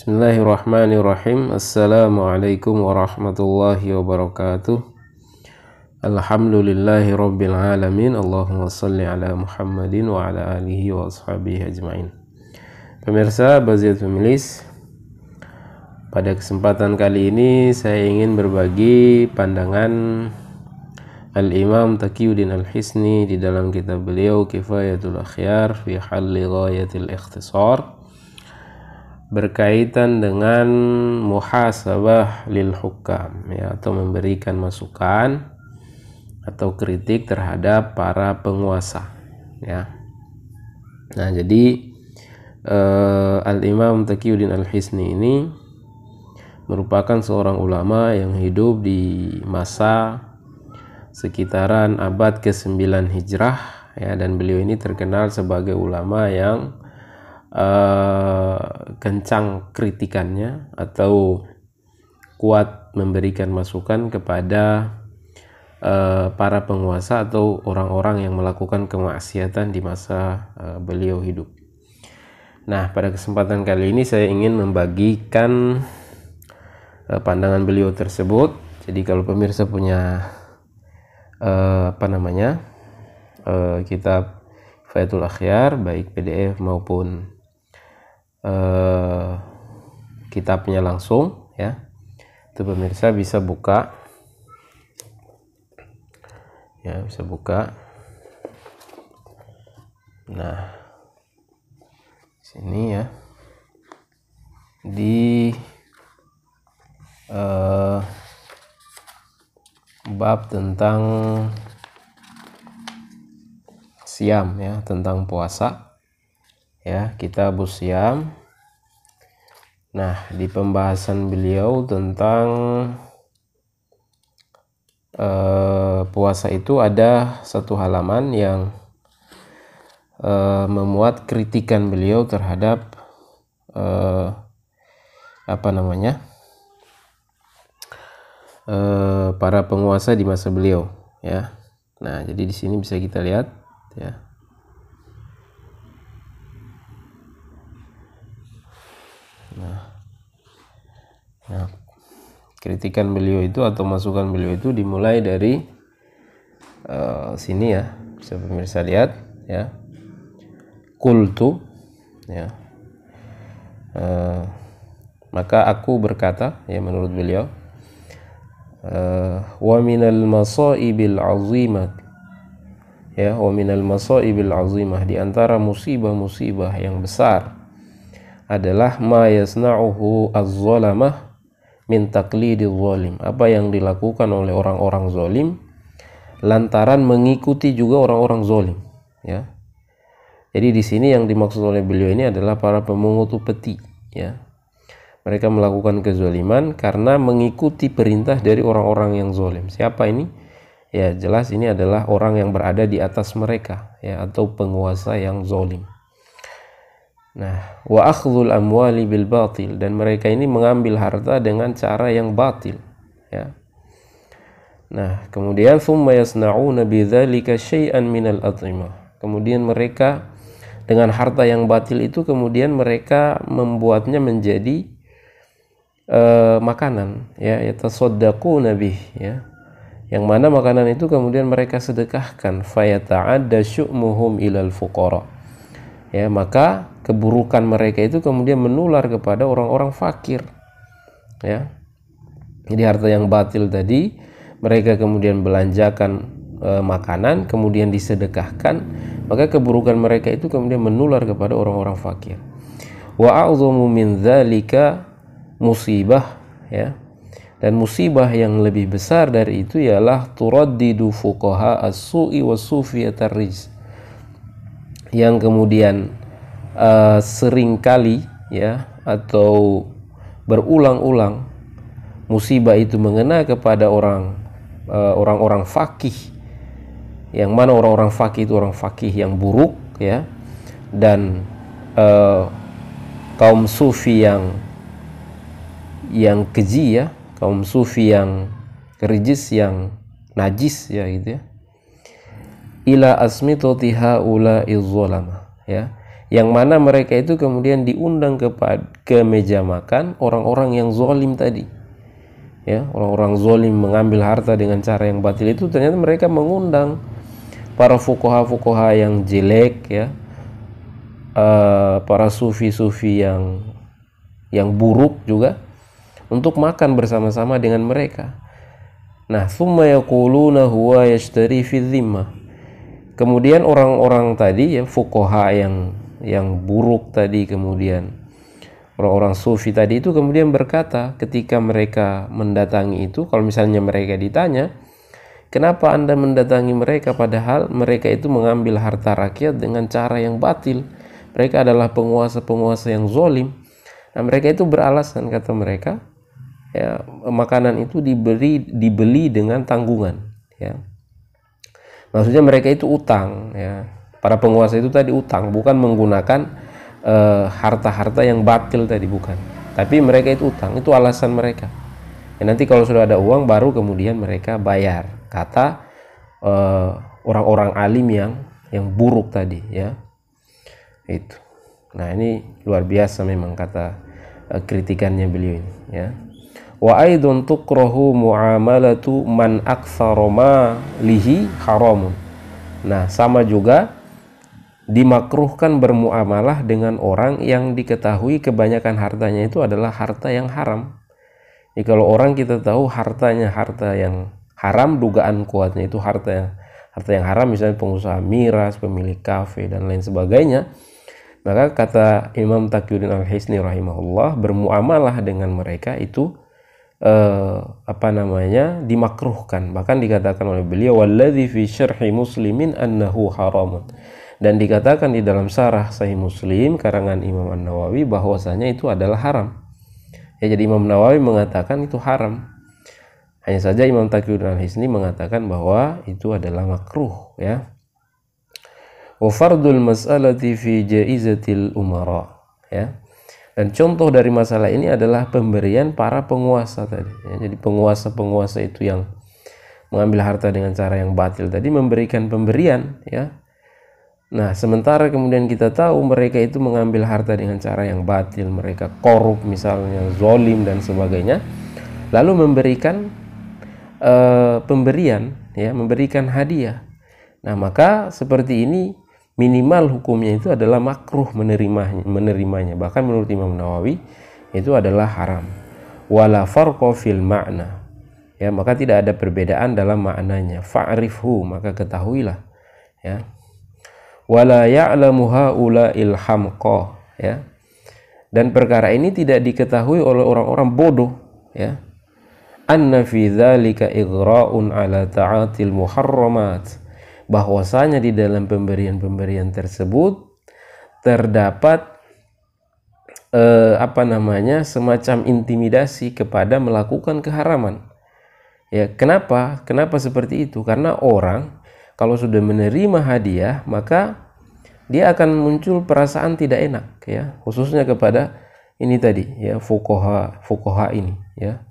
Bismillahirrahmanirrahim. Assalamualaikum warahmatullahi wabarakatuh. Alhamdulillahi rabbil alamin. Allahumma salli ala Muhammadin wa ala alihi wa ashabihi ajma'in. Pemirsa Bazir Familis, pada kesempatan kali ini saya ingin berbagi pandangan Al-Imam Taqiyuddin Al-Hisni di dalam kitab beliau Kifayatul Akhyar fi Halli Ghayatil Ikhtisar, berkaitan dengan muhasabah lil hukam, ya, atau memberikan masukan atau kritik terhadap para penguasa, ya. Nah, jadi Al-Imam Taqiyuddin Al-Hisni ini merupakan seorang ulama yang hidup di masa sekitaran abad ke-9 Hijrah, ya, dan beliau ini terkenal sebagai ulama yang kencang kritikannya atau kuat memberikan masukan kepada para penguasa atau orang-orang yang melakukan kemaksiatan di masa beliau hidup. Nah, pada kesempatan kali ini saya ingin membagikan pandangan beliau tersebut. Jadi kalau pemirsa punya kitab Kifayatul Akhyar, baik PDF maupun kitabnya langsung, ya, itu pemirsa bisa buka, ya, bisa buka. Nah, sini, ya, di bab tentang siam, ya, tentang puasa, ya, Kitabus Siyam. Nah, di pembahasan beliau tentang puasa itu ada satu halaman yang memuat kritikan beliau terhadap para penguasa di masa beliau, ya. Nah, jadi di sini bisa kita lihat, ya. Nah, kritikan beliau itu atau masukan beliau itu dimulai dari sini, ya, bisa pemirsa lihat, ya. Qultu, ya, maka aku berkata, ya, menurut beliau, wa minal masaibil azimah, ya, wa minal masaibil azimah, di antara musibah-musibah yang besar adalah ma yasna'uhu az-zalamah min taqlidil zalim, apa yang dilakukan oleh orang-orang zalim lantaran mengikuti juga orang-orang zalim, ya. Jadi di sini yang dimaksud oleh beliau ini adalah para pemungut upeti, ya. Mereka melakukan kezaliman karena mengikuti perintah dari orang-orang yang zalim. Siapa ini? Ya, jelas ini adalah orang yang berada di atas mereka, ya, atau penguasa yang zalim. Nah, wa akhdhul amwali bil batil, dan mereka ini mengambil harta dengan cara yang batil, ya. Nah, kemudian thumma yasna'una bidzalika syai'an minal at'imah. Kemudian mereka dengan harta yang batil itu kemudian mereka membuatnya menjadi makanan, ya, yatasaddaquna bih, ya. Yang mana makanan itu kemudian mereka sedekahkan, fayata'adda syu'muhum ilal fuqara. Ya, maka keburukan mereka itu kemudian menular kepada orang-orang fakir, ya. Jadi harta yang batil tadi mereka kemudian belanjakan makanan, kemudian disedekahkan, maka keburukan mereka itu kemudian menular kepada orang-orang fakir. Wa a'dhamu min dzalika musibah, ya. Dan musibah yang lebih besar dari itu ialah turaddidu fuqaha as-su'i was-sufiyatar rijs, yang kemudian seringkali, ya, atau berulang-ulang musibah itu mengena kepada orang-orang fakih, yang mana orang-orang fakih itu orang fakih yang buruk, ya, dan kaum sufi yang keji, ya, kaum sufi yang rijis, yang najis, ya, gitu, ya. Ila asmitati haula izzalama, ya, yang mana mereka itu kemudian diundang ke meja makan orang-orang yang zalim tadi. Ya, orang-orang zalim mengambil harta dengan cara yang batil itu ternyata mereka mengundang para fuqaha-fuqaha yang jelek, ya, para sufi-sufi yang buruk juga untuk makan bersama-sama dengan mereka. Nah, thumma yaquluna huwa yashtari fi dhimmah. Kemudian orang-orang tadi, ya, fuqaha yang buruk tadi, kemudian orang-orang sufi tadi itu kemudian berkata ketika mereka mendatangi itu, kalau misalnya mereka ditanya, kenapa Anda mendatangi mereka padahal mereka itu mengambil harta rakyat dengan cara yang batil? Mereka adalah penguasa-penguasa yang zalim. Nah, mereka itu beralasan, kata mereka, ya, makanan itu dibeli dengan tanggungan, ya. Maksudnya mereka itu utang, ya. Para penguasa itu tadi utang, bukan menggunakan harta-harta yang batil tadi, bukan. Tapi mereka itu utang, itu alasan mereka. Ya, nanti kalau sudah ada uang baru kemudian mereka bayar, kata orang-orang alim yang buruk tadi, ya. Itu. Nah, ini luar biasa memang kata kritikannya beliau ini, ya. Wa aidun tukrahu muamalatu man aktsara malihi haramun. Nah, sama juga dimakruhkan bermuamalah dengan orang yang diketahui kebanyakan hartanya itu adalah harta yang haram. Jadi kalau orang kita tahu hartanya harta yang haram, dugaan kuatnya itu harta yang haram, misalnya pengusaha miras, pemilik kafe dan lain sebagainya, maka kata Imam Taqiyuddin Al-Hisni rahimahullah, bermuamalah dengan mereka itu dimakruhkan. Bahkan dikatakan oleh beliau, walladzi fi syarhi muslimin annahu haramun. Dan dikatakan di dalam syarah Sahih Muslim karangan Imam An-Nawawi bahwasanya itu adalah haram. Ya, jadi Imam Nawawi mengatakan itu haram. Hanya saja Imam Taqiyuddin Al-Hisni mengatakan bahwa itu adalah makruh, ya. Wa fardul mas'alati fi jaizatil umara, ya. Dan contoh dari masalah ini adalah pemberian para penguasa tadi, ya. Jadi penguasa-penguasa itu yang mengambil harta dengan cara yang batil tadi memberikan pemberian, ya. Nah, sementara kemudian kita tahu mereka itu mengambil harta dengan cara yang batil, mereka korup misalnya, zolim dan sebagainya, lalu memberikan pemberian, ya, memberikan hadiah. Nah, maka seperti ini minimal hukumnya itu adalah makruh menerimanya. Bahkan menurut Imam Nawawi itu adalah haram. Wala farqa fil ma'na. Ya, maka tidak ada perbedaan dalam maknanya. Fa'rifhu, maka ketahuilah, ya. Wala ya'lamu haula'il hamqa, ya. Dan perkara ini tidak diketahui oleh orang-orang bodoh, ya. Anna fi dzalika ighra'un 'ala ta'atil muharramat. Bahwasanya di dalam pemberian-pemberian tersebut terdapat semacam intimidasi kepada melakukan keharaman. Ya, kenapa seperti itu? Karena orang kalau sudah menerima hadiah, maka dia akan muncul perasaan tidak enak, ya, khususnya kepada ini tadi, ya, fuqaha ini, ya.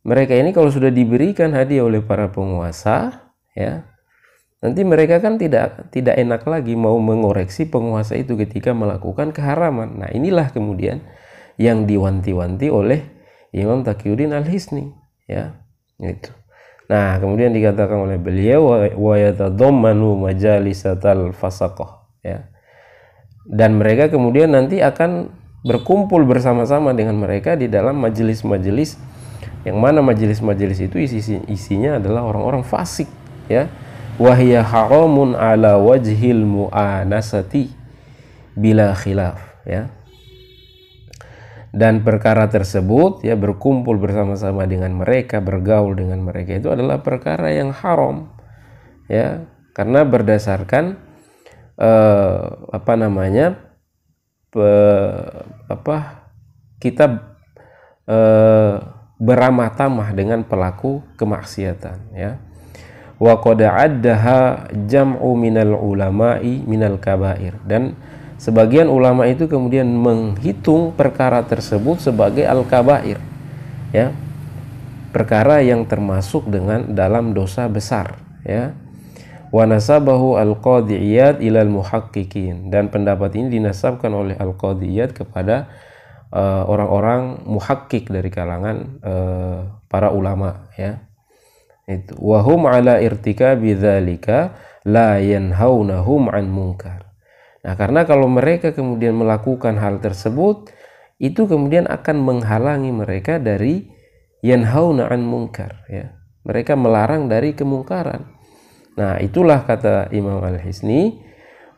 Mereka ini kalau sudah diberikan hadiah oleh para penguasa, ya, nanti mereka kan tidak enak lagi mau mengoreksi penguasa itu ketika melakukan keharaman. Nah, inilah kemudian yang diwanti-wanti oleh Imam Taqiyuddin Al-Hisni, ya, itu. Nah, kemudian dikatakan oleh beliau wa yatadammanu majalisatal fasaqah, ya. Dan mereka kemudian nanti akan berkumpul bersama-sama dengan mereka di dalam majelis-majelis yang mana majelis-majelis itu isinya adalah orang-orang fasik, ya. Wa hiya haramun ala wajhil mu'anasati bila khilaf, ya. Dan perkara tersebut, ya, berkumpul bersama-sama dengan mereka, bergaul dengan mereka itu adalah perkara yang haram, ya, karena berdasarkan kita beramah tamah dengan pelaku kemaksiatan, ya. Wa qad addaha jam'u minal ulama'i minal kabair. Dan sebagian ulama itu kemudian menghitung perkara tersebut sebagai al-kabair, ya, perkara yang termasuk dalam dosa besar, ya. Wa nasabahu al-Qadhi Iyad ila al-muhaqqiqin, dan pendapat ini dinasabkan oleh al-Qadhi Iyad kepada orang-orang muhakkik dari kalangan para ulama, ya. Itu wa hum ala irtikabi dzalika la yanhaunahum an munkar. Nah, karena kalau mereka kemudian melakukan hal tersebut, itu kemudian akan menghalangi mereka dari yanhauna an munkar, ya. Mereka melarang dari kemungkaran. Nah, itulah kata Imam Al-Hisni,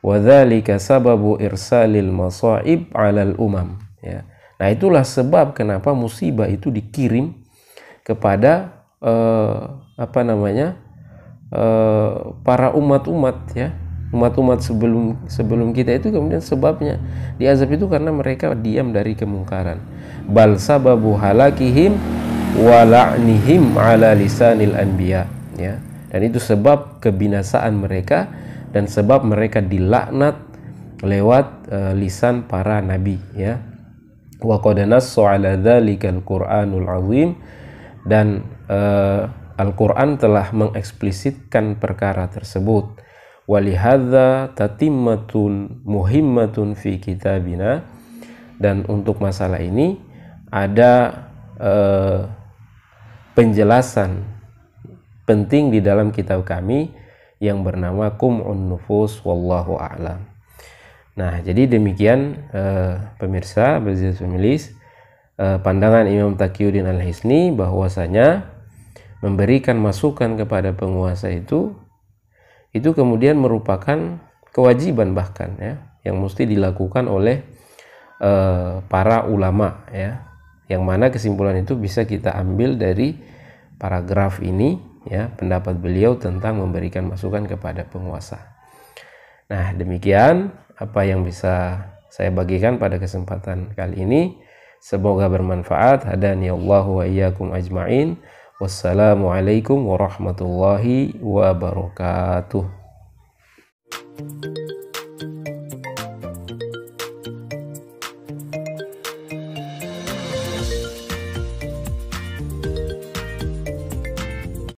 wa dzalika sababu irsalil masaib 'alal umam, ya. Nah, itulah sebab kenapa musibah itu dikirim kepada para umat-umat, ya. Umat-umat sebelum kita itu kemudian sebabnya diazab itu karena mereka diam dari kemungkaran. Bal sababu halakihim wa la'nihim 'ala lisanil anbiya, ya. Dan itu sebab kebinasaan mereka dan sebab mereka dilaknat lewat lisan para nabi, ya. Wa qad nassa 'ala dzalika al-Qur'anul 'azim, dan Al-Qur'an telah mengeksplisitkan perkara tersebut. Wa lihadza tatimmatun muhimmatun fi kitabina, dan untuk masalah ini ada penjelasan penting di dalam kitab kami yang bernama Qum'un Nufus wallahu a'lam. Nah, jadi demikian pemirsa Baziz Milis, pandangan Imam Taqiyuddin Al-Hisni bahwasanya memberikan masukan kepada penguasa itu kemudian merupakan kewajiban bahkan, ya, yang mesti dilakukan oleh para ulama, ya. Yang mana kesimpulan itu bisa kita ambil dari paragraf ini, ya, pendapat beliau tentang memberikan masukan kepada penguasa. Nah, demikian apa yang bisa saya bagikan pada kesempatan kali ini. Semoga bermanfaat. Hadani Allahu wa iyyakum ajma'in. Wassalamualaikum warahmatullahi wabarakatuh.